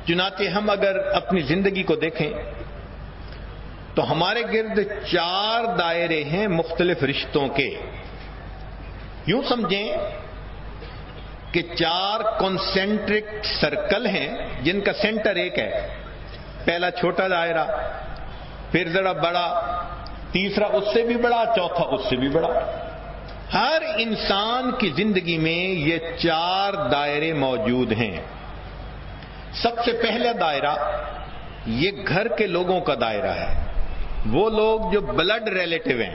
چنانچہ ہم اگر اپنی زندگی کو دیکھیں تو ہمارے گرد 4 دائرے ہیں مختلف رشتوں کے. یوں سمجھیں کہ 4 کانسنٹرک سرکل ہیں جن کا سینٹر ایک ہے. پہلا چھوٹا دائرہ، پھر ذرا بڑا، تیسرا اس سے بھی بڑا، چوتھا اس سے بھی بڑا. ہر انسان کی زندگی میں یہ 4 دائرے موجود ہیں. سب سے پہلا دائرہ یہ گھر کے لوگوں کا دائرہ ہے. وہ لوگ جو بلڈ ریلیٹو ہیں،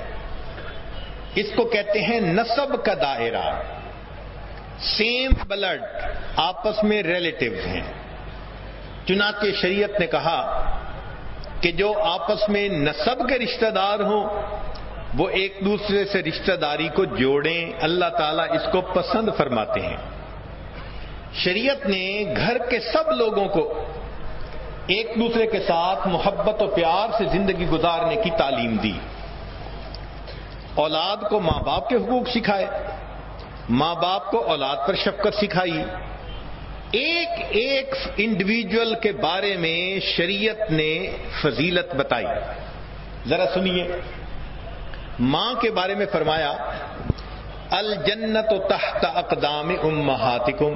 اس کو کہتے ہیں نسب کا دائرہ. سیم بلڈ، آپس میں ریلیٹیوز ہیں. چنانچہ شریعت نے کہا کہ جو آپس میں نسب کے رشتہ دار ہوں وہ ایک دوسرے سے رشتہ داری کو جوڑیں. اللہ تعالیٰ اس کو پسند فرماتے ہیں. شریعت نے گھر کے سب لوگوں کو ایک دوسرے کے ساتھ محبت و پیار سے زندگی گزارنے کی تعلیم دی. اولاد کو ماں باپ کے حقوق سکھائے، ماں باپ کو اولاد پر شفقت سکھائی. ایک ایک انڈیویجول کے بارے میں شریعت نے فضیلت بتائی. ذرا سنیے. ماں کے بارے میں فرمایا الجنت تحت اقدام امہاتکم،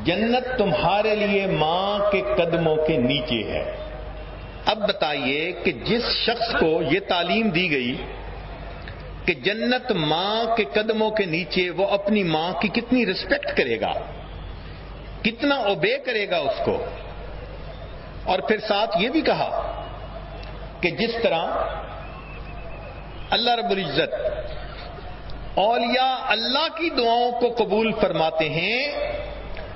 جنت تمہارے لیے ماں کے قدموں کے نیچے ہے. اب بتائیے کہ جس شخص کو یہ تعلیم دی گئی کہ جنت ماں کے قدموں کے نیچے، وہ اپنی ماں کی کتنی رسپیکٹ کرے گا، کتنا اوبے کرے گا اس کو. اور پھر ساتھ یہ بھی کہا کہ جس طرح اللہ رب العزت اولیاء اللہ کی دعاؤں کو قبول فرماتے ہیں،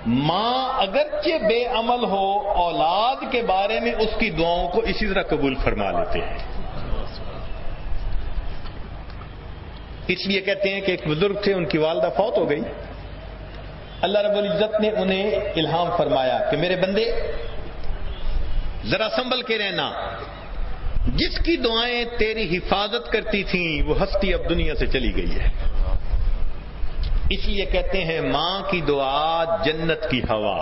ماں اگرچہ بے عمل ہو اولاد کے بارے میں اس کی دعاؤں کو اسی طرح قبول فرما لیتے ہیں. اس لیے کہتے ہیں کہ ایک بزرگ تھے، ان کی والدہ فوت ہو گئی. اللہ رب العزت نے انہیں الہام فرمایا کہ میرے بندے ذرا سنبھل کے رہنا، جس کی دعائیں تیری حفاظت کرتی تھیں وہ ہستی اب دنیا سے چلی گئی ہے. اس لیے کہتے ہیں ماں کی دعا جنت کی ہوا.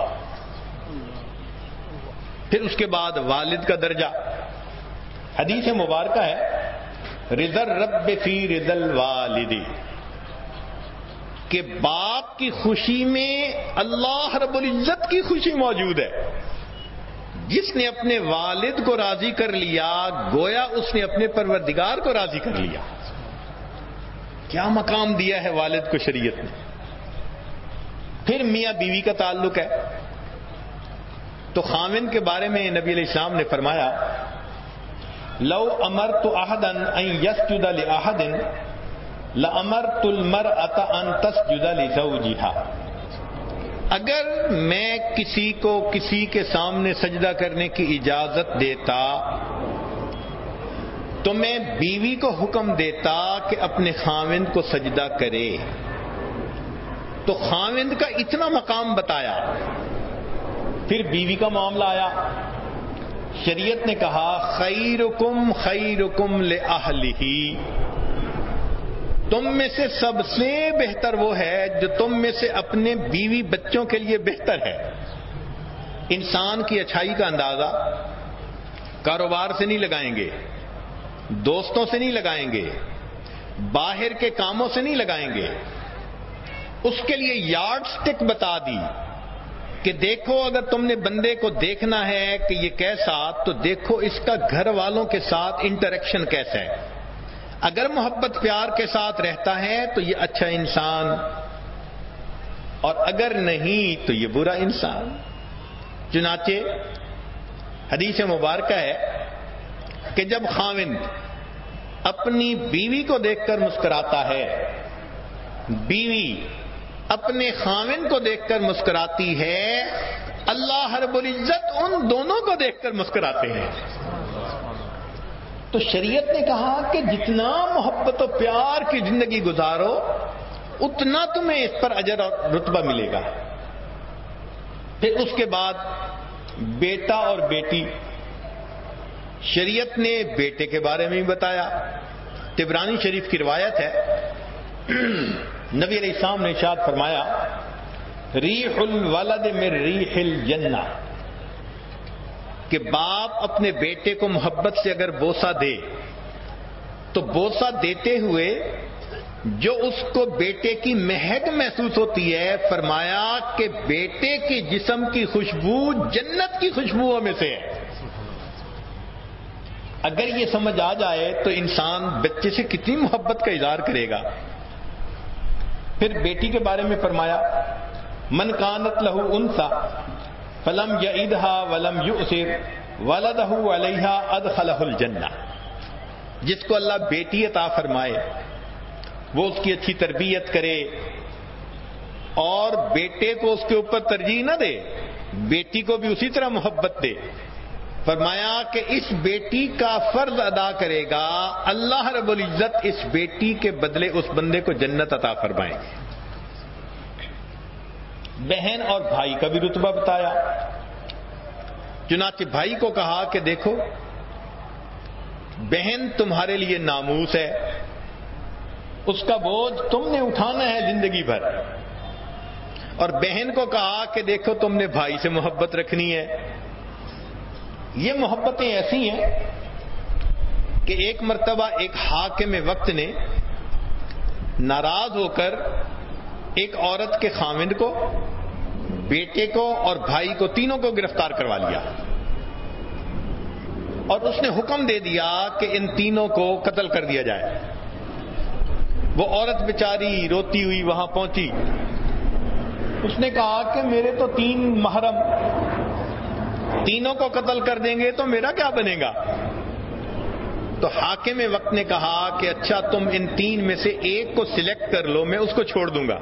پھر اس کے بعد والد کا درجہ. حدیث مبارکہ ہے رضا الرب فی رضا الوالد، کہ باپ کی خوشی میں اللہ رب العزت کی خوشی موجود ہے. جس نے اپنے والد کو راضی کر لیا گویا اس نے اپنے پروردگار کو راضی کر لیا. کیا مقام دیا ہے والد کو شریعت نے. پھر میاں بیوی کا تعلق ہے تو خاوند کے بارے میں نبی علیہ السلام نے فرمایا لو امرت احدا ان يسجد لاحد لامرت المرأة ان تسجد لزوجها. اگر میں کسی کو کسی کے سامنے سجدہ کرنے کی اجازت دیتا تو میں بیوی کو حکم دیتا کہ اپنے خاوند کو سجدہ کرے. تو خاوند کا اتنا مقام بتایا. پھر بیوی کا معاملہ آیا. شریعت نے کہا خیرکم خیرکم لأہلہ، تم میں سے سب سے بہتر وہ ہے جو تم میں سے اپنے بیوی بچوں کے لیے بہتر ہے. انسان کی اچھائی کا اندازہ کاروبار سے نہیں لگائیں گے، دوستوں سے نہیں لگائیں گے، باہر کے کاموں سے نہیں لگائیں گے. اس کے لیے یارڈ سٹک بتا دی کہ دیکھو اگر تم نے بندے کو دیکھنا ہے کہ یہ کیسا، تو دیکھو اس کا گھر والوں کے ساتھ انٹریکشن کیسا ہے. اگر محبت پیار کے ساتھ رہتا ہے تو یہ اچھا انسان، اور اگر نہیں تو یہ برا انسان. چنانچہ حدیث مبارکہ ہے کہ جب خاوند اپنی بیوی کو دیکھ کر مسکراتا ہے، بیوی اپنے خاوند کو دیکھ کر مسکراتی ہے، اللہ رب العزت ان دونوں کو دیکھ کر مسکراتے ہیں. تو شریعت نے کہا کہ جتنا محبت و پیار کی زندگی گزارو اتنا تمہیں اس پر اجر اور رتبہ ملے گا. پھر اس کے بعد بیٹا اور بیٹی. شریعت نے بیٹے کے بارے میں بھی بتایا. طبرانی شریف کی روایت ہے نبی علیہ السلام نے ارشاد فرمایا ریح الولد من ریح الجنہ، کہ باپ اپنے بیٹے کو محبت سے اگر بوسہ دے تو بوسہ دیتے ہوئے جو اس کو بیٹے کی مہک محسوس ہوتی ہے، فرمایا کہ بیٹے کے جسم کی خوشبو جنت کی خوشبوؤں میں سے ہے۔ اگر یہ سمجھ آ جائے تو انسان بچے سے کتنی محبت کا اظہار کرے گا۔ پھر بیٹی کے بارے میں فرمایا من کانت لہ انثی فلم یعدھا ولم یؤثر ولدہ علیہا ادخلہ الجنہ، جس کو اللہ بیٹی عطا فرمائے وہ اس کی اچھی تربیت کرے اور بیٹے کو اس کے اوپر ترجیح نہ دے، بیٹی کو بھی اسی طرح محبت دے، فرمایا کہ اس بیٹی کا فرض ادا کرے گا، اللہ رب العزت اس بیٹی کے بدلے اس بندے کو جنت عطا فرمائیں گے۔ بہن اور بھائی کا بھی رتبہ بتایا، چنانچہ بھائی کو کہا کہ دیکھو بہن تمہارے لیے ناموس ہے، اس کا بوجھ تم نے اٹھانا ہے زندگی بھر، اور بہن کو کہا کہ دیکھو تم نے بھائی سے محبت رکھنی ہے۔ یہ محبتیں ایسی ہیں کہ ایک مرتبہ ایک حاکم وقت نے ناراض ہو کر ایک عورت کے خاوند کو، بیٹے کو اور بھائی کو، تینوں کو گرفتار کروا لیا اور اس نے حکم دے دیا کہ ان تینوں کو قتل کر دیا جائے۔ وہ عورت بیچاری روتی ہوئی وہاں پہنچی، اس نے کہا کہ میرے تو 3 محرم، تینوں کو قتل کر دیں گے تو میرا کیا بنے گا؟ تو حاکم وقت نے کہا کہ اچھا تم ان 3 میں سے ایک کو سلیکٹ کر لو، میں اس کو چھوڑ دوں گا۔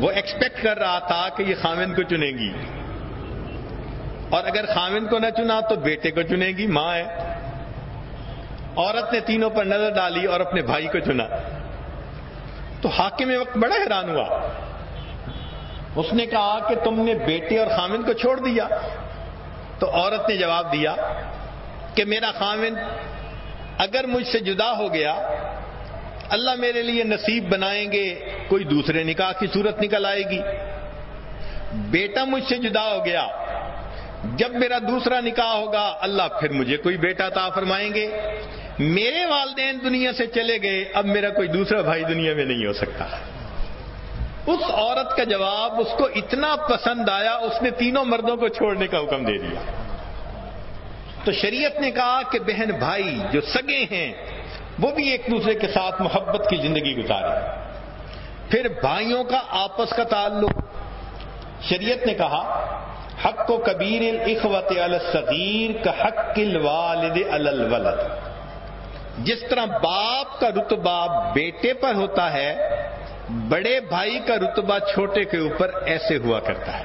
وہ ایکسپیکٹ کر رہا تھا کہ یہ خاوند کو چنے گی، اور اگر خاوند کو نہ چنا تو بیٹے کو چنے گی، ماں ہے۔ عورت نے تینوں پر نظر ڈالی اور اپنے بھائی کو چنا، تو حاکم وقت بڑا حیران ہوا، اس نے کہا کہ تم نے بیٹے اور خاوند کو چھوڑ دیا؟ تو عورت نے جواب دیا کہ میرا خاوند اگر مجھ سے جدا ہو گیا، اللہ میرے لیے نصیب بنائیں گے کوئی دوسرے نکاح کی صورت نکل آئے گی، بیٹا مجھ سے جدا ہو گیا، جب میرا دوسرا نکاح ہوگا اللہ پھر مجھے کوئی بیٹا عطا فرمائیں گے، میرے والدین دنیا سے چلے گئے، اب میرا کوئی دوسرا بھائی دنیا میں نہیں ہو سکتا۔ اس عورت کا جواب اس کو اتنا پسند آیا، اس نے تینوں مردوں کو چھوڑنے کا حکم دے دیا۔ تو شریعت نے کہا کہ بہن بھائی جو سگے ہیں وہ بھی ایک دوسرے کے ساتھ محبت کی زندگی گزارے۔ پھر بھائیوں کا آپس کا تعلق، شریعت نے کہا حق و کبیر الاخوۃ علی الصغیر کا حق الوالد علی الولد، جس طرح باپ کا رتبہ بیٹے پر ہوتا ہے، بڑے بھائی کا رتبہ چھوٹے کے اوپر ایسے ہوا کرتا ہے۔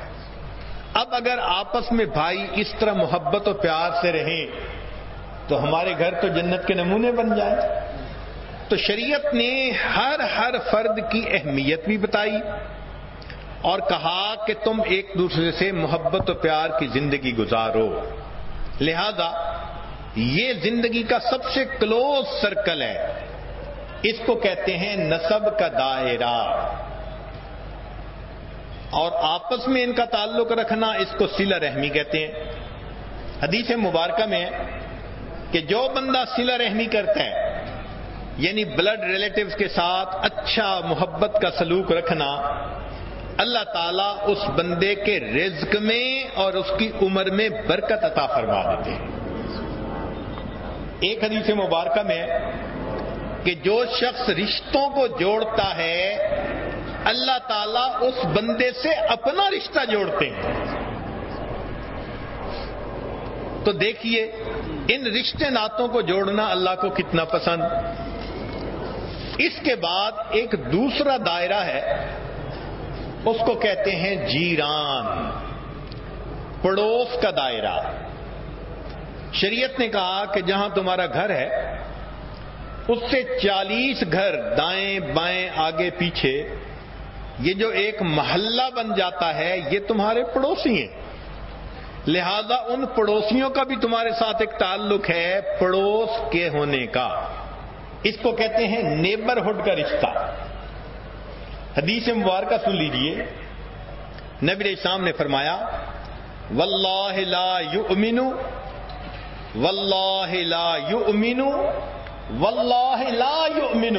اب اگر آپس میں بھائی اس طرح محبت و پیار سے رہیں تو ہمارے گھر تو جنت کے نمونے بن جائیں۔ تو شریعت نے ہر فرد کی اہمیت بھی بتائی اور کہا کہ تم ایک دوسرے سے محبت و پیار کی زندگی گزارو، لہذا یہ زندگی کا سب سے کلوز سرکل ہے، اس کو کہتے ہیں نسب کا دائرہ، اور آپس میں ان کا تعلق رکھنا اس کو صلہ رحمی کہتے ہیں۔ حدیث مبارکہ میں کہ جو بندہ صلہ رحمی کرتا ہے، یعنی بلڈ ریلیٹیوز کے ساتھ اچھا محبت کا سلوک رکھنا، اللہ تعالیٰ اس بندے کے رزق میں اور اس کی عمر میں برکت عطا فرما دیتے ہیں۔ ایک حدیث مبارکہ میں کہ جو شخص رشتوں کو جوڑتا ہے اللہ تعالیٰ اس بندے سے اپنا رشتہ جوڑتے ہیں۔ تو دیکھیے ان رشتے ناتوں کو جوڑنا اللہ کو کتنا پسند۔ اس کے بعد ایک دوسرا دائرہ ہے، اس کو کہتے ہیں جیران، پڑوس کا دائرہ۔ شریعت نے کہا کہ جہاں تمہارا گھر ہے اس سے 40 گھر دائیں بائیں آگے پیچھے، یہ جو ایک محلہ بن جاتا ہے یہ تمہارے پڑوسی ہیں، لہذا ان پڑوسیوں کا بھی تمہارے ساتھ ایک تعلق ہے پڑوس کے ہونے کا، اس کو کہتے ہیں نیبرہڈ کا رشتہ۔ حدیث مبارکہ سن لیجئے، نبی علیہ السلام نے فرمایا واللہ لا یؤمن، واللہ لا یؤمن، واللہ لا یؤمن،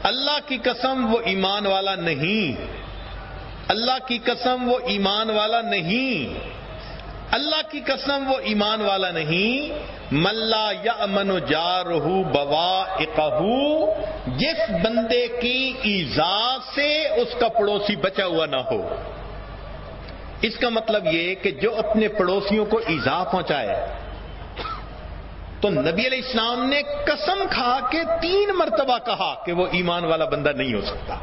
اللہ کی قسم وہ ایمان والا نہیں، اللہ کی قسم وہ ایمان والا نہیں، اللہ کی قسم وہ ایمان والا نہیں، من لا یأمن جارہ بوائقہ، جس بندے کی ایذا سے اس کا پڑوسی بچا ہوا نہ ہو۔ اس کا مطلب یہ کہ جو اپنے پڑوسیوں کو ایذا پہنچائے، تو نبی علیہ السلام نے قسم کھا کے 3 مرتبہ کہا کہ وہ ایمان والا بندہ نہیں ہو سکتا۔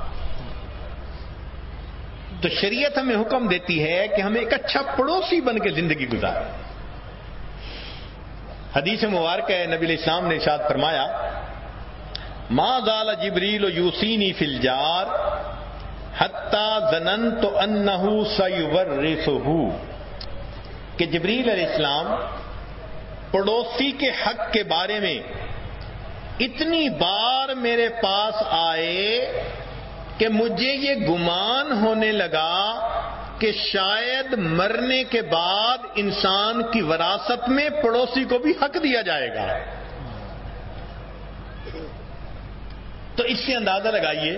تو شریعت ہمیں حکم دیتی ہے کہ ہمیں ایک اچھا پڑوسی بن کے زندگی گزاریں۔ حدیث مبارکہ ہے، نبی علیہ السلام نے ارشاد فرمایا، ما زال جبریل یوصینی فی الجار حتی ظننت انہ سیورثہ، کہ جبریل علیہ السلام پڑوسی کے حق کے بارے میں اتنی بار میرے پاس آئے کہ مجھے یہ گمان ہونے لگا کہ شاید مرنے کے بعد انسان کی وراثت میں پڑوسی کو بھی حق دیا جائے گا۔ تو اس سے اندازہ لگائیے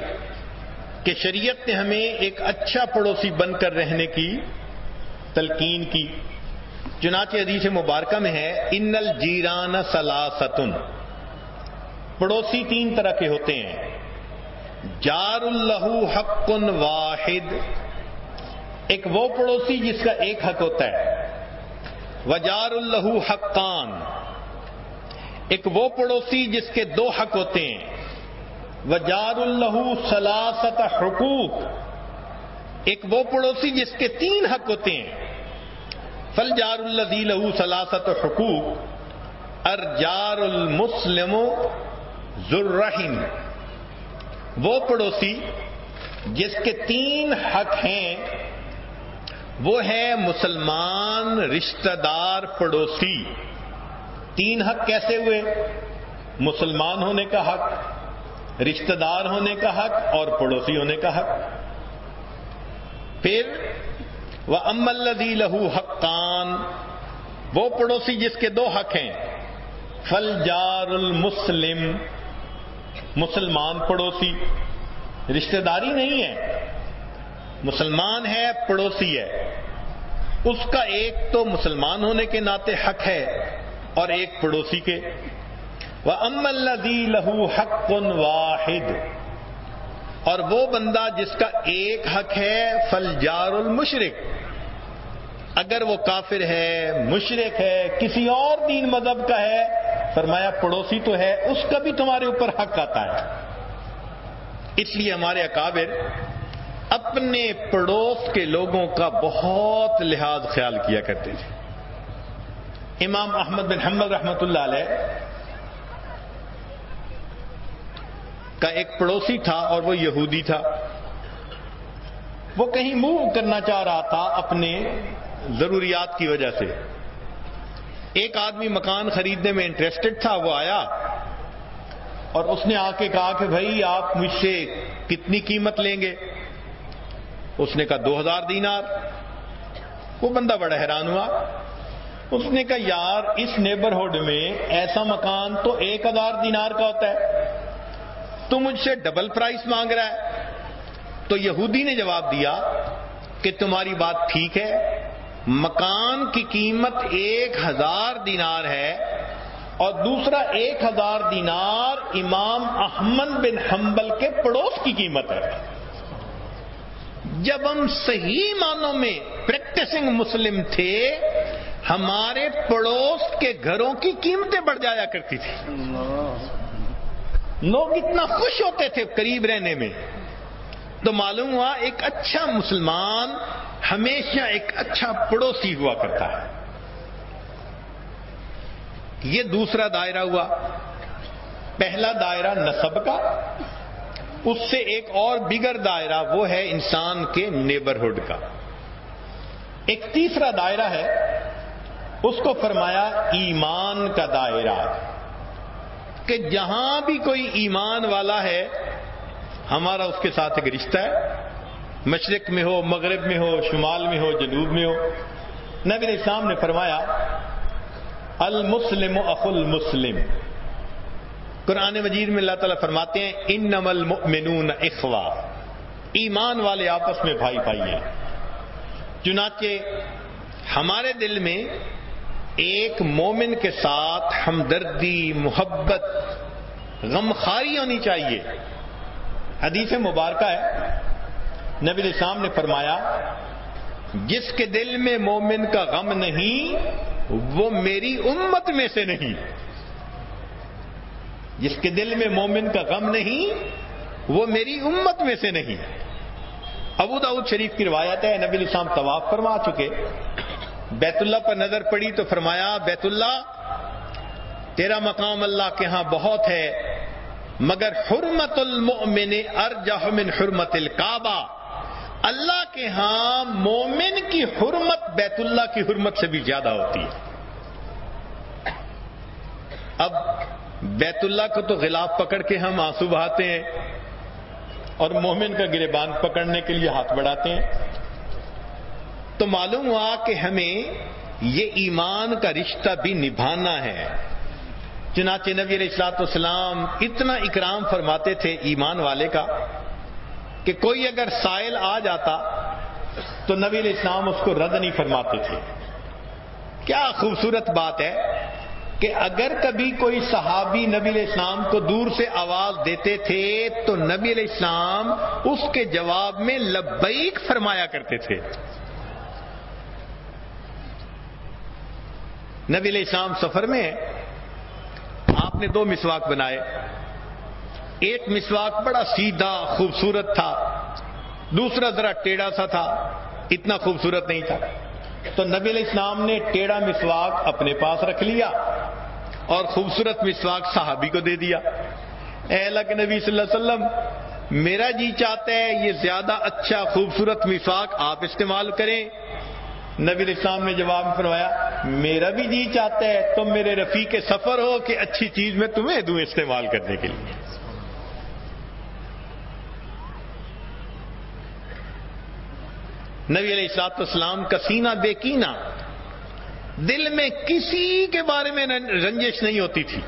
کہ شریعت نے ہمیں ایک اچھا پڑوسی بن کر رہنے کی تلقین کی۔ چنانچہ حدیث مبارکہ میں ہے، ان الجیران ثلاثۃ، پڑوسی 3 طرح کے ہوتے ہیں، جار لہ حق واحد، ایک وہ پڑوسی جس کا ایک حق ہوتا ہے، وجار لہ حقان، ایک وہ پڑوسی جس کے 2 حق ہوتے ہیں، وجار لہ ثلاثۃ حقوق، ایک وہ پڑوسی جس کے 3 حق ہوتے ہیں، فالجار الذی لہ ثلاثۃ حقوق ارجار المسلم ذو الرحم، وہ پڑوسی جس کے 3 حق ہیں وہ ہے مسلمان رشتہ دار پڑوسی۔ 3 حق کیسے ہوئے؟ مسلمان ہونے کا حق، رشتہ دار ہونے کا حق اور پڑوسی ہونے کا حق۔ پھر وَأَمَّا الَّذِي لَهُ حَقَّانِ، وہ پڑوسی جس کے 2 حق ہیں، فَالْجَارُ الْمُسْلِمُ، مسلمان پڑوسی، رشتہ داری نہیں ہے، مسلمان ہے، پڑوسی ہے، اس کا ایک تو مسلمان ہونے کے ناطے حق ہے اور ایک پڑوسی کے۔ وَأَمَّا الَّذِي لَهُ حَقٌّ وَاحِدٌ، اور وہ بندہ جس کا ایک حق ہے، فَالْجَارُ الْمُشْرِكُ، اگر وہ کافر ہے، مشرک ہے، کسی اور دین مذہب کا ہے، فرمایا پڑوسی تو ہے، اس کا بھی تمہارے اوپر حق آتا ہے۔ اس لیے ہمارے اکابر اپنے پڑوس کے لوگوں کا بہت لحاظ خیال کیا کرتے تھے۔ امام احمد بن حنبل رحمۃ اللہ علیہ کا ایک پڑوسی تھا اور وہ یہودی تھا۔ وہ کہیں موو کرنا چاہ رہا تھا اپنے ضروریات کی وجہ سے۔ ایک آدمی مکان خریدنے میں انٹرسٹڈ تھا، وہ آیا اور اس نے آ کے کہا کہ بھائی آپ مجھ سے کتنی قیمت لیں گے؟ اس نے کہا 2000 دینار۔ وہ بندہ بڑا حیران ہوا، اس نے کہا یار اس نیبرہڈ میں ایسا مکان تو 1000 دینار کا ہوتا ہے، تو مجھ سے ڈبل پرائس مانگ رہا ہے۔ تو یہودی نے جواب دیا کہ تمہاری بات ٹھیک ہے، مکان کی قیمت 1000 دینار ہے اور دوسرا 1000 دینار امام احمد بن حنبل کے پڑوس کی قیمت ہے۔ جب ہم صحیح معنوں میں پریکٹسنگ مسلم تھے، ہمارے پڑوس کے گھروں کی قیمتیں بڑھ جایا کرتی تھی، لوگ اتنا خوش ہوتے تھے قریب رہنے میں۔ تو معلوم ہوا ایک اچھا مسلمان ہمیشہ ایک اچھا پڑوسی ہوا کرتا ہے۔ یہ دوسرا دائرہ ہوا۔ پہلا دائرہ نسب کا، اس سے ایک اور بگر دائرہ وہ ہے انسان کے نیبرہڈ کا۔ ایک تیسرا دائرہ ہے، اس کو فرمایا ایمان کا دائرہ، کہ جہاں بھی کوئی ایمان والا ہے ہمارا اس کے ساتھ ایک رشتہ ہے، مشرق میں ہو، مغرب میں ہو، شمال میں ہو، جنوب میں ہو۔ نبی علیہ السلام نے فرمایا المسلم اخو المسلم. قرآن مجید میں اللہ تعالیٰ فرماتے ہیں انما المؤمنون اخوہ، ایمان والے آپس میں بھائی بھائی ہیں. چنانچہ ہمارے دل میں ایک مومن کے ساتھ ہمدردی، محبت، غمخواری ہونی چاہیے. حدیث مبارکہ ہے، نبی علیہ السلام نے فرمایا جس کے دل میں مومن کا غم نہیں وہ میری امت میں سے نہیں. جس کے دل میں مومن کا غم نہیں وہ میری امت میں سے نہیں. ابو داؤد شریف کی روایت ہے، نبی علیہ السلام طواف فرما چکے، بیت اللہ پر نظر پڑی تو فرمایا بیت اللہ تیرا مقام اللہ کے ہاں بہت ہے، مگر حرمت المؤمن ارجح من حرمت الکعبہ، اللہ کے ہاں مومن کی حرمت بیت اللہ کی حرمت سے بھی زیادہ ہوتی ہے. اب بیت اللہ کو تو غلاف پکڑ کے ہم آنسو بہاتے ہیں اور مومن کا گریبان پکڑنے کے لیے ہاتھ بڑھاتے ہیں. تو معلوم ہوا کہ ہمیں یہ ایمان کا رشتہ بھی نبھانا ہے. چنانچہ نبی علیہ الصلوۃ والسلام اتنا اکرام فرماتے تھے ایمان والے کا کہ کوئی اگر سائل آ جاتا تو نبی علیہ السلام اس کو رد نہیں فرماتے تھے. کیا خوبصورت بات ہے کہ اگر کبھی کوئی صحابی نبی علیہ السلام کو دور سے آواز دیتے تھے تو نبی علیہ السلام اس کے جواب میں لبیک فرمایا کرتے تھے. نبی علیہ السلام سفر میں آپ نے 2 مسواک بنائے. ایک مسواک بڑا سیدھا خوبصورت تھا، دوسرا ذرا ٹیڑھا سا تھا، اتنا خوبصورت نہیں تھا. تو نبی علیہ السلام نے ٹیڑھا مسواک اپنے پاس رکھ لیا اور خوبصورت مسواک صحابی کو دے دیا. اے اللہ کے نبی صلی اللہ علیہ وسلم میرا جی چاہتا ہے یہ زیادہ اچھا خوبصورت مسواک آپ استعمال کریں. نبی علیہ السلام نے جواب میں فرمایا میرا بھی جی چاہتا ہے تم میرے رفیق سفر ہو کہ اچھی چیز میں تمہیں دوں استعمال کرنے کے لیے. نبی علیہ الصلوۃ والسلام کا سینہ بے کینہ، دل میں کسی کے بارے میں رنجش نہیں ہوتی تھی.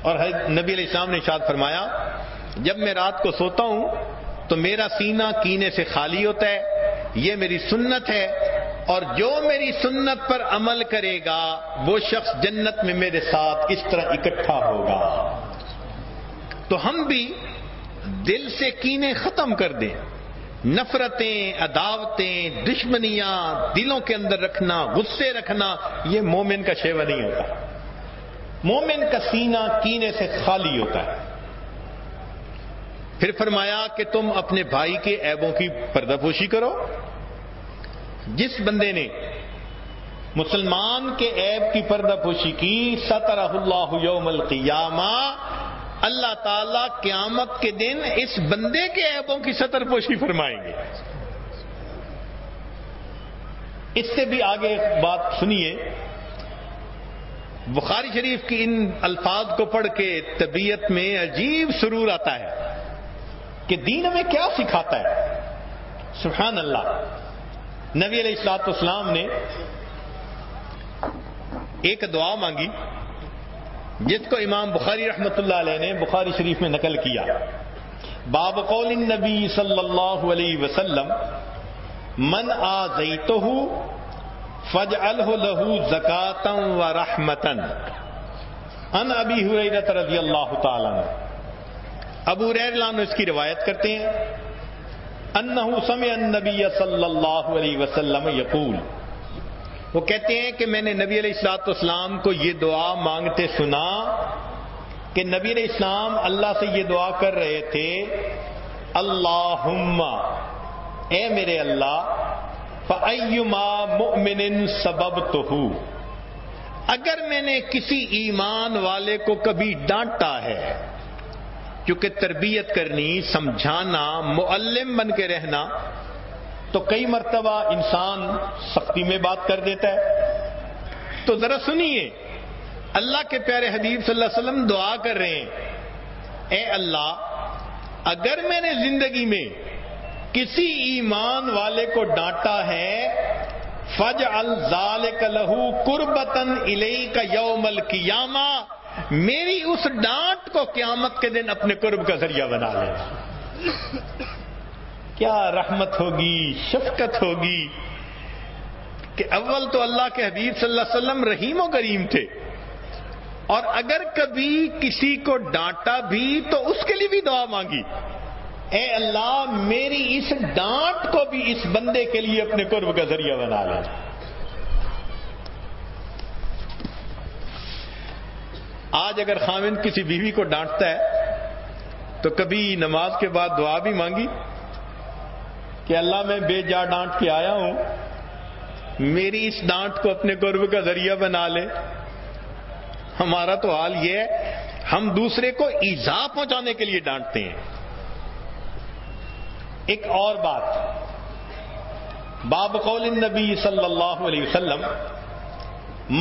اور نبی علیہ السلام نے ارشاد فرمایا جب میں رات کو سوتا ہوں تو میرا سینہ کینے سے خالی ہوتا ہے، یہ میری سنت ہے، اور جو میری سنت پر عمل کرے گا وہ شخص جنت میں میرے ساتھ اس طرح اکٹھا ہوگا. تو ہم بھی دل سے کینے ختم کر دیں، نفرتیں، عداوتیں، دشمنیاں دلوں کے اندر رکھنا، غصے رکھنا، یہ مومن کا شیوا نہیں ہوتا. مومن کا سینہ کینے سے خالی ہوتا ہے. پھر فرمایا کہ تم اپنے بھائی کے عیبوں کی پردہ پوشی کرو. جس بندے نے مسلمان کے عیب کی پردہ پوشی کی سترہ اللہ یوم القیامہ، اللہ تعالی قیامت کے دن اس بندے کے عیبوں کی ستر پوشی فرمائیں گے. اس سے بھی آگے ایک بات سنیے. بخاری شریف کی ان الفاظ کو پڑھ کے طبیعت میں عجیب سرور آتا ہے کہ دین ہمیں کیا سکھاتا ہے. سبحان اللہ. نبی علیہ الصلوۃ والسلام نے ایک دعا مانگی جس کو امام بخاری رحمۃ اللہ علیہ نے بخاری شریف میں نقل کیا. باب قول النبی صلی اللہ علیہ وسلم من آذیتہ فاجعلہ لہ زکاۃ ورحمۃ. عن ابی ہریرہ رضی اللہ تعالی عنہ. ابو ہریرہ اس کی روایت کرتے ہیں انہ سمع النبی صلی اللہ علیہ وسلم یقول، وہ کہتے ہیں کہ میں نے نبی علیہ الصلوۃ والسلام کو یہ دعا مانگتے سنا کہ نبی علیہ السلام اللہ سے یہ دعا کر رہے تھے اللہم، اے میرے اللہ، فَأَيُّمَا مُؤْمِنٍ سَبَبْتُهُ، اگر میں نے کسی ایمان والے کو کبھی ڈانٹا ہے، کیونکہ تربیت کرنی، سمجھانا، معلم بن کے رہنا، تو کئی مرتبہ انسان سختی میں بات کر دیتا ہے. تو ذرا سنیے، اللہ کے پیارے حبیب صلی اللہ علیہ وسلم دعا کر رہے ہیں اے اللہ اگر میں نے زندگی میں کسی ایمان والے کو ڈانٹا ہے فَاجْعَلْ ذَلِكَ لَهُ قُرْبَةً إِلَيْكَ يَوْمَ الْقِيَامَةِ، میری اس ڈانٹ کو قیامت کے دن اپنے قرب کا ذریعہ بنا لینا۔ کیا رحمت ہوگی، شفقت ہوگی کہ اول تو اللہ کے حبیب صلی اللہ علیہ وسلم رحیم و کریم تھے، اور اگر کبھی کسی کو ڈانٹا بھی تو اس کے لیے بھی دعا مانگی، اے اللہ میری اس ڈانٹ کو بھی اس بندے کے لیے اپنے قرب کا ذریعہ بنا لے۔ آج اگر خاوند کسی بیوی کو ڈانٹتا ہے تو کبھی نماز کے بعد دعا بھی مانگی کہ اللہ میں بے جا ڈانٹ کے آیا ہوں، میری اس ڈانٹ کو اپنے قرب کا ذریعہ بنا لے۔ ہمارا تو حال یہ ہے، ہم دوسرے کو ایذا پہنچانے کے لیے ڈانٹتے ہیں۔ ایک اور بات، باب قول النبی صلی اللہ علیہ وسلم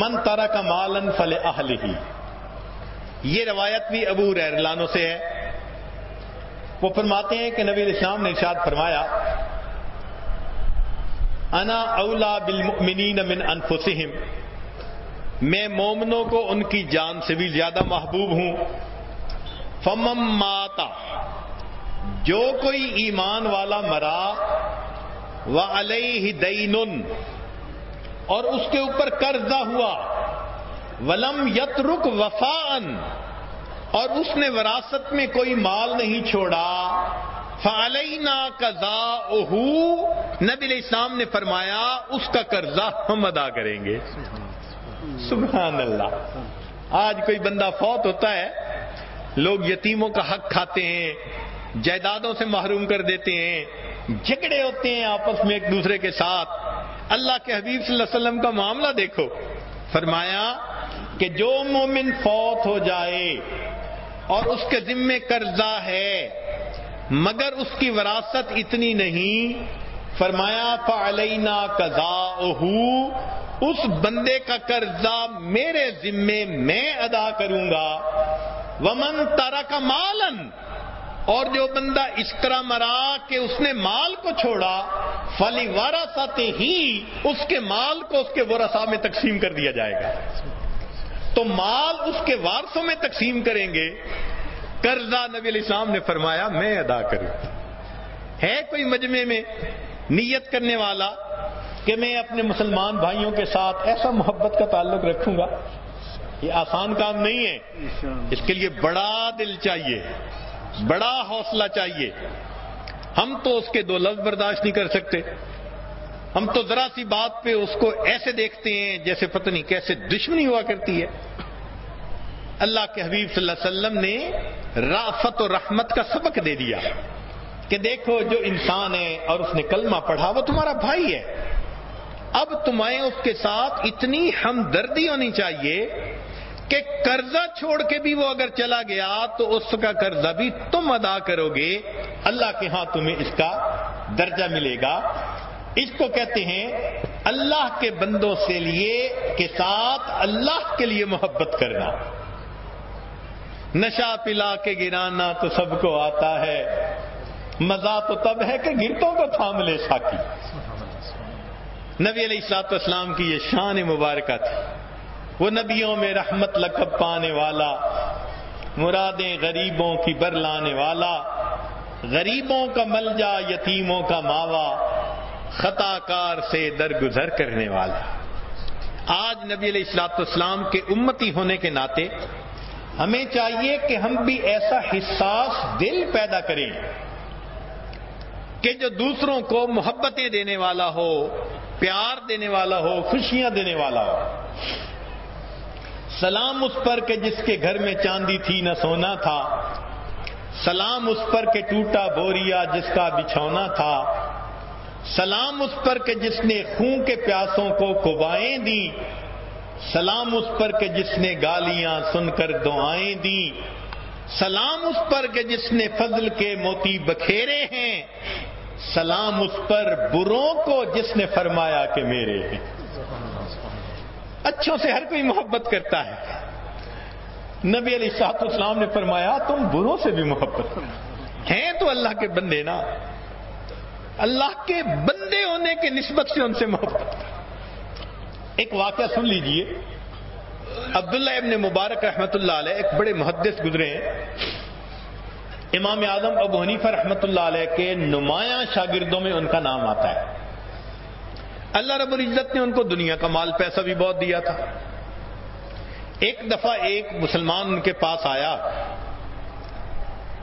من ترک مالا فلأہلہ، یہ روایت بھی ابو ہریرہ عنہ سے ہے۔ وہ فرماتے ہیں کہ نبی علیہ السلام نے ارشاد فرمایا انا اولا بالمؤمنین من انفسہم، میں مومنوں کو ان کی جان سے بھی زیادہ محبوب ہوں۔ فمن مات، جو کوئی ایمان والا مرا، وعلیہ دین، اور اس کے اوپر قرضہ ہوا، ولم یترک وفاء، اور اس نے وراثت میں کوئی مال نہیں چھوڑا، فعلینا قضاؤہ، نبی علیہ السلام نے فرمایا اس کا قرضہ ہم ادا کریں گے۔ سبحان اللہ۔ آج کوئی بندہ فوت ہوتا ہے، لوگ یتیموں کا حق کھاتے ہیں، جائیدادوں سے محروم کر دیتے ہیں، جھگڑے ہوتے ہیں آپس میں ایک دوسرے کے ساتھ۔ اللہ کے حبیب صلی اللہ علیہ وسلم کا معاملہ دیکھو، فرمایا کہ جو مومن فوت ہو جائے اور اس کے ذمے قرضہ ہے مگر اس کی وراثت اتنی نہیں، فرمایا فعلینا قضاؤہ، اس بندے کا قرضہ میرے ذمے میں ادا کروں گا۔ ومن ترک مالا، اور جو بندہ اس طرح مرا کہ اس نے مال کو چھوڑا، فلورثتہ، اس کے مال کو اس کے ورثاء میں تقسیم کر دیا جائے گا۔ تو مال اس کے وارثوں میں تقسیم کریں گے، قرضہ نبی علیہ السلام نے فرمایا میں ادا کروں۔ ہے کوئی مجمع میں نیت کرنے والا کہ میں اپنے مسلمان بھائیوں کے ساتھ ایسا محبت کا تعلق رکھوں گا؟ یہ آسان کام نہیں ہے، اس کے لیے بڑا دل چاہیے، بڑا حوصلہ چاہیے۔ ہم تو اس کے دو لفظ برداشت نہیں کر سکتے، ہم تو ذرا سی بات پہ اس کو ایسے دیکھتے ہیں جیسے پتہ نہیں کیسے دشمنی ہوا کرتی ہے۔ اللہ کے حبیب صلی اللہ علیہ وسلم نے رافت و رحمت کا سبق دے دیا کہ دیکھو جو انسان ہے اور اس نے کلمہ پڑھا وہ تمہارا بھائی ہے، اب تمہیں اس کے ساتھ اتنی ہمدردی ہونی چاہیے کہ قرضہ چھوڑ کے بھی وہ اگر چلا گیا تو اس کا قرضہ بھی تم ادا کرو گے، اللہ کے ہاں تمہیں اس کا درجہ ملے گا۔ اس کو کہتے ہیں اللہ کے بندوں سے لیے کے ساتھ اللہ کے لیے محبت کرنا۔ نشہ پلا کے گرانا تو سب کو آتا ہے، مزہ تو تب ہے کہ گرتوں کو تھام لے ساکی۔ نبی علیہ الصلوۃ والسلام کی یہ شان مبارکہ تھی، وہ نبیوں میں رحمت لقب پانے والا، مرادیں غریبوں کی برلانے والا، غریبوں کا ملجا یتیموں کا ماوا، خطا کار سے درگزر کرنے والا۔ آج نبی علیہ الصلوۃ والسلام کے امتی ہونے کے ناطے ہمیں چاہیے کہ ہم بھی ایسا حساس دل پیدا کریں کہ جو دوسروں کو محبتیں دینے والا ہو، پیار دینے والا ہو، خوشیاں دینے والا ہو۔ سلام اس پر کہ جس کے گھر میں چاندی تھی نہ سونا تھا، سلام اس پر کہ ٹوٹا بوریا جس کا بچھونا تھا، سلام اس پر کہ جس نے خون کے پیاسوں کو قبائیں دیں، سلام اس پر کہ جس نے گالیاں سن کر دعائیں دیں، سلام اس پر کہ جس نے فضل کے موتی بکھیرے ہیں، سلام اس پر بروں کو جس نے فرمایا کہ میرے ہیں۔ اچھوں سے ہر کوئی محبت کرتا ہے، نبی علیہ الصلوۃ والسلام نے فرمایا تم بروں سے بھی محبت کرو، ہیں تو اللہ کے بندے نا، اللہ کے بندے ہونے کی نسبت سے ان سے محبت کرو۔ ایک واقعہ سن لیجئے. عبداللہ ابن مبارک رحمۃ اللہ علیہ ایک بڑے محدث گزرے ہیں. امام اعظم ابو حنیفہ رحمۃ اللہ علیہ کے نمایاں شاگردوں میں ان کا نام آتا ہے. اللہ رب العزت نے ان کو دنیا کا مال پیسہ بھی بہت دیا تھا. ایک دفعہ ایک مسلمان ان کے پاس آیا,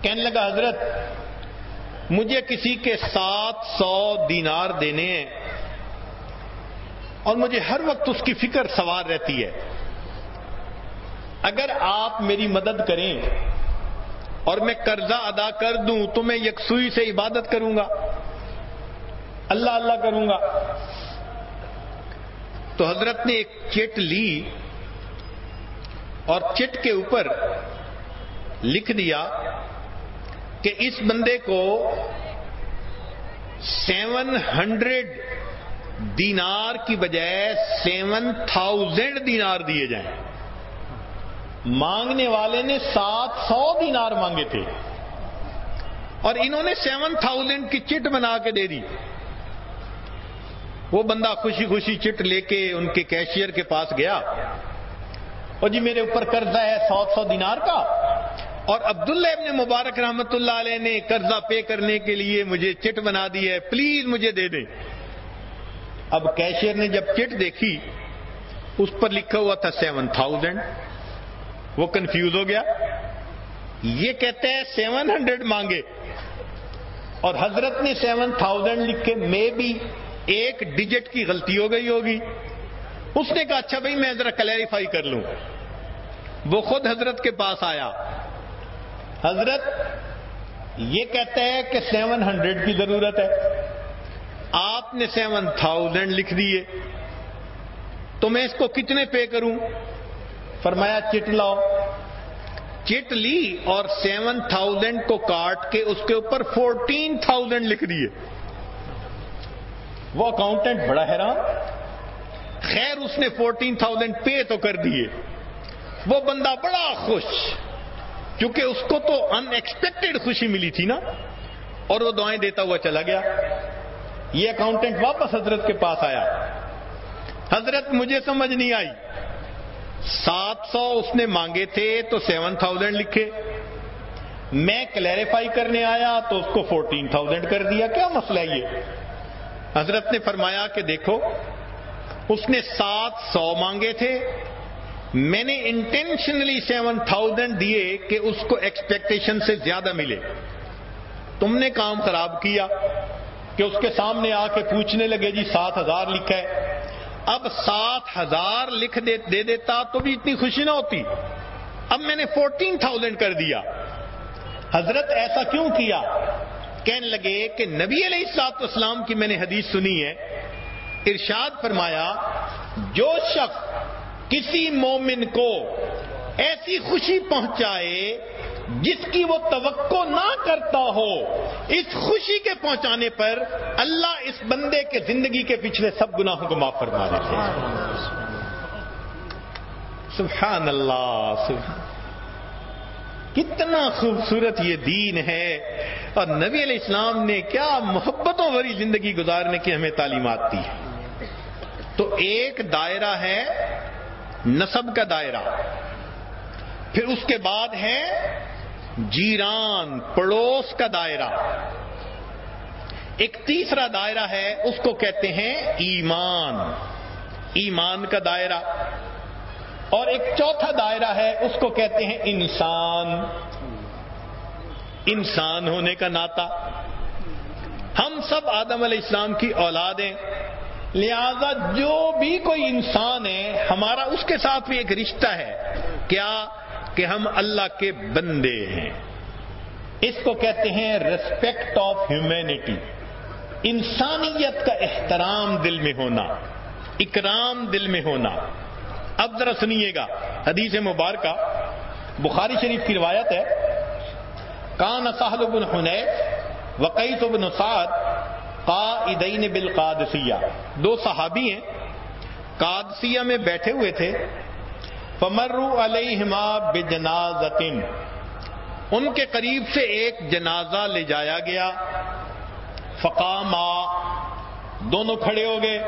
کہنے لگا حضرت مجھے کسی کے 700 دینار دینے ہیں اور مجھے ہر وقت اس کی فکر سوار رہتی ہے. اگر آپ میری مدد کریں اور میں قرضہ ادا کر دوں تو میں یکسوئی سے عبادت کروں گا, اللہ اللہ کروں گا. تو حضرت نے ایک چٹ لی اور چٹ کے اوپر لکھ دیا کہ اس بندے کو 700 دینار کی بجائے 7000 دینار دیے جائیں. مانگنے والے نے 700 دینار مانگے تھے اور انہوں نے 7000 کی چٹ بنا کے دے دی. وہ بندہ خوشی خوشی چٹ لے کے ان کے کیشیئر کے پاس گیا, اور جی میرے اوپر قرضہ ہے 100 دینار کا, اور عبداللہ ابن مبارک رحمت اللہ علیہ نے قرضہ پے کرنے کے لیے مجھے چٹ بنا دی ہے, پلیز مجھے دے دیں. اب کیشیئر نے جب چٹ دیکھی اس پر لکھا ہوا تھا 7000, وہ کنفیوز ہو گیا. یہ کہتے ہیں 700 مانگے اور حضرت نے 7000 لکھے, میں بھی ایک ڈیجٹ کی غلطی ہو گئی ہوگی. اس نے کہا اچھا بھائی میں ذرا کلیریفائی کر لوں. وہ خود حضرت کے پاس آیا. حضرت یہ کہتا ہے کہ 700 کی ضرورت ہے, آپ نے 7000 لکھ دیے, تو میں اس کو کتنے پے کروں؟ فرمایا چٹ لاؤ. چٹ لی اور 7000 کو کاٹ کے اس کے اوپر 14000 لکھ دیے. وہ اکاؤنٹنٹ بڑا حیران. خیر اس نے 14000 پے تو کر دیے. وہ بندہ بڑا خوش, کیونکہ اس کو تو ان ایکسپیکٹڈ خوشی ملی تھی نا, اور وہ دعائیں دیتا ہوا چلا گیا. یہ اکاؤنٹنٹ واپس حضرت کے پاس آیا. حضرت مجھے سمجھ نہیں آئی, 700 اس نے مانگے تھے تو 7000 لکھے, میں کلیریفائی کرنے آیا تو اس کو 14000 کر دیا, کیا مسئلہ ہے یہ؟ حضرت نے فرمایا کہ دیکھو اس نے 700 مانگے تھے, میں نے انٹینشنلی 7000 دیے کہ اس کو ایکسپیکٹیشن سے زیادہ ملے. تم نے کام خراب کیا کہ اس کے سامنے آ کے پوچھنے لگے جی 7000 لکھا ہے. اب 7000 لکھ دے دیتا تو بھی اتنی خوشی نہ ہوتی. اب میں نے 14000 کر دیا. حضرت ایسا کیوں کیا؟ کہنے لگے کہ نبی علیہ الصلوۃ والسلام کی میں نے حدیث سنی ہے, ارشاد فرمایا جو شخص کسی مومن کو ایسی خوشی پہنچائے جس کی وہ توقع نہ کرتا ہو, اس خوشی کے پہنچانے پر اللہ اس بندے کے زندگی کے پچھلے سب گناہوں کو معاف فرما دیتے ہیں. سبحان اللہ, کتنا خوبصورت یہ دین ہے, اور نبی علیہ السلام نے کیا محبتوں بھری زندگی گزارنے کی ہمیں تعلیمات دی ہے. تو ایک دائرہ ہے نسب کا دائرہ, پھر اس کے بعد ہے جیران پڑوس کا دائرہ, ایک تیسرا دائرہ ہے اس کو کہتے ہیں ایمان, ایمان کا دائرہ, اور ایک چوتھا دائرہ ہے اس کو کہتے ہیں انسان, انسان ہونے کا ناطہ. ہم سب آدم علیہ السلام کی اولاد ہیں, لہذا جو بھی کوئی انسان ہے ہمارا اس کے ساتھ بھی ایک رشتہ ہے. کیا کہ ہم اللہ کے بندے ہیں. اس کو کہتے ہیں ریسپیکٹ آف ہیومینٹی, انسانیت کا احترام دل میں ہونا, اکرام دل میں ہونا. اب ذرا سنیے گا, حدیث مبارکہ بخاری شریف کی روایت ہے, کان سہل بن حنیف وقیس بن سعد قائدین بالقادسیہ, دو صحابی ہیں قادسیہ میں بیٹھے ہوئے تھے. فمروا علیہما بجنازۃ, ان کے قریب سے ایک جنازہ لے جایا گیا. فقاما, دونوں کھڑے ہو گئے.